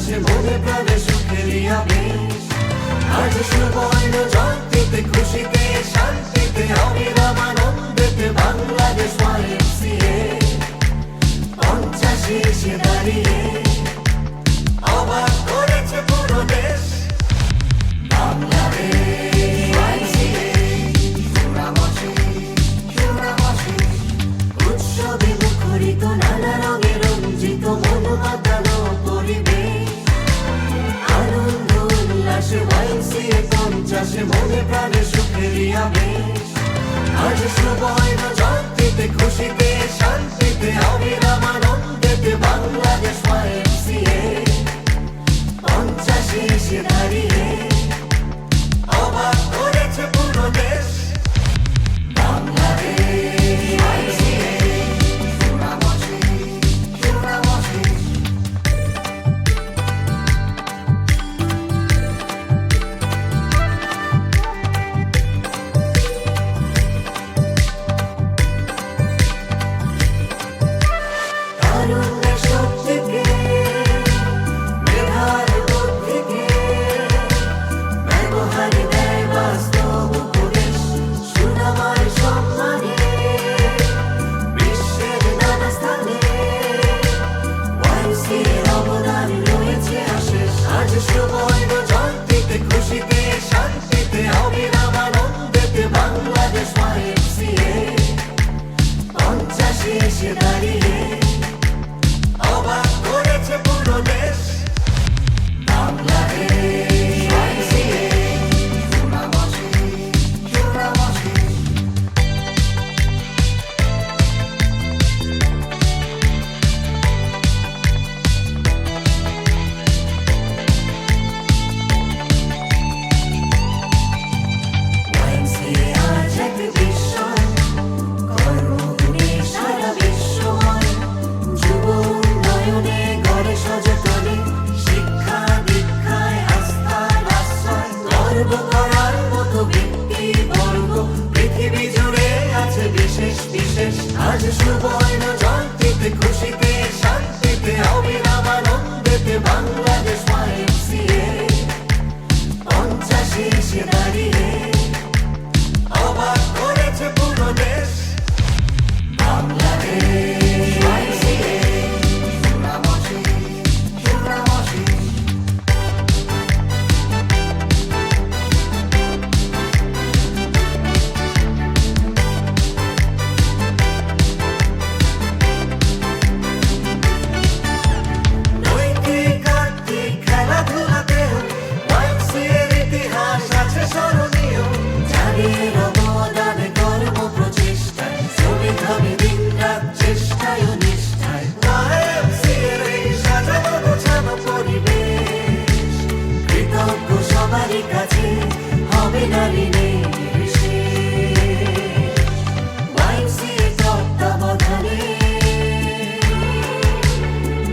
আসে মনে প্রাণে সুখেরই আবেশ। আজ সুবর্ণ জয়ন্তীতে খুশিতে শান্তিতে অবিরাম আনন্দেতে বাংলাদেশ YMCA 50 এসে দাঁড়িয়ে অবাক করেছে পুরো দেশ। বাংলাদেশ YMCA উৎসবে মুখরিত নানা রঙে রঞ্জিত মনোমাতানো পরিবেশ। আনন্দ উল্লাসে YMCA 50 মনে প্রাণে সুখেরই আবেশ। আজ সুবর্ণ জয়ন্তীতে খুশিতে শান্তিতে অবিরাম আনন্দেতে বাংলাদেশ YMCA 50 এসে দাঁড়িয়ে অবাক করেছে পুরো দেশ। এসে দাঁড়িয়ে অবাক করেছে পুরো দেশ। বাংলাদেশ YMCA আজ এক বিস্ময় কর্মগুণে সারা বিশ্বময়। যুব উন্নয়নে গড়ে সচেতনে শিক্ষা দীক্ষায় আস্থার আশ্রয়। গর্ব করার মতো ব্যক্তিবর্গ পৃথিবী জুড়ে আছে বিশেষ বিশেষ। আজ সুবর্ণ জয়ন্তীতে খুশিতে শান্তিতে অবিরাম আনন্দেতে বাংলাদেশ YMCA 50 এসে দাঁড়িয়ে অবাক করেছে পুরো দেশ। বাংলাদেশ YMCA নৈতিক আর্থিক খেলাধুলাতেও YMCA ইতিহাস আছে স্মরণীয়। জারির অবদানে কর্ম প্রচেষ্টায় শ্রমিক হবে দিন রাত চেষ্টায় ও নিষ্ঠায়। YMCA এই সাজানো গোছানো পরিবেশ কৃতজ্ঞ সবারই কাছে হবে নারী YMCA তত্ত্বাবধানে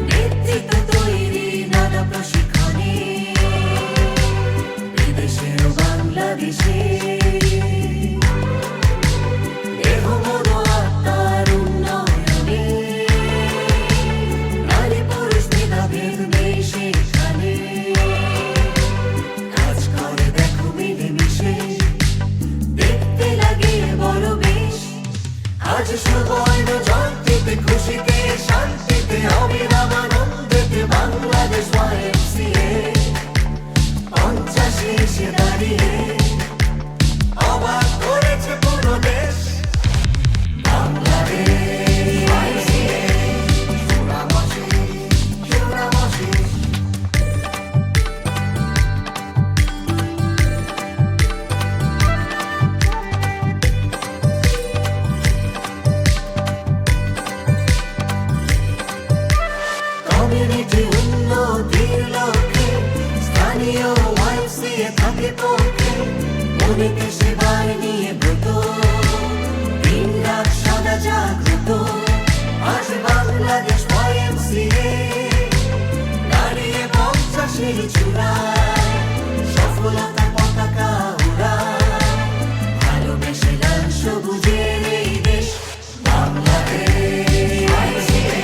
নেতৃত্ব তৈরি নানা প্রশিক্ষণে বিদেশে ও বাংলাদেশে দেহ মন আত্মার উন্নয়নে নারী পুরুষ ভেদাভেদ নেই সেখানে। কাজ করে দেখো মিলেমিশে দেখতে লাগে বড় বেশ। আজ সুবর্ণ জয়ন্তীতে খুশিতে শান্তিতে অবিরাম আনন্দেতে বাংলাদেশ YMCA 50 এসে দাঁড়িয়ে অবাক করেছে পুরো দেশ। বাংলাদেশ YMCA কমিউনিটি উন্নতির লক্ষ্যে স্থানীয় YMCA থাকে পক্ষে। মনেতে সেবার নিয়ে ব্রত দিন রাত সদা জাগ্রত। আজ বাংলাদেশ YMCA দাঁড়িয়ে 50 চূড়ায় সফলতার পতাকা উড়ায়। ভালোবেসে লাল সবুজের এই দেশ বাংলাদেশ YMCA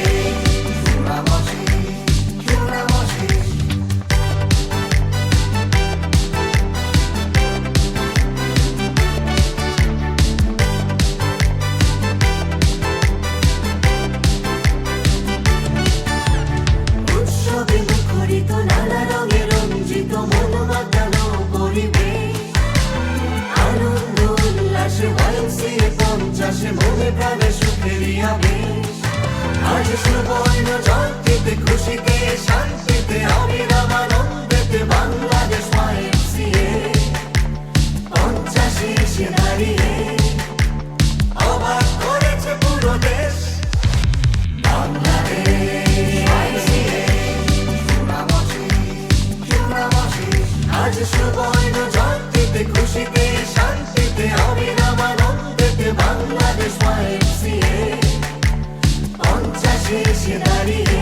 মাঝে এসে দাঁড়িয়ে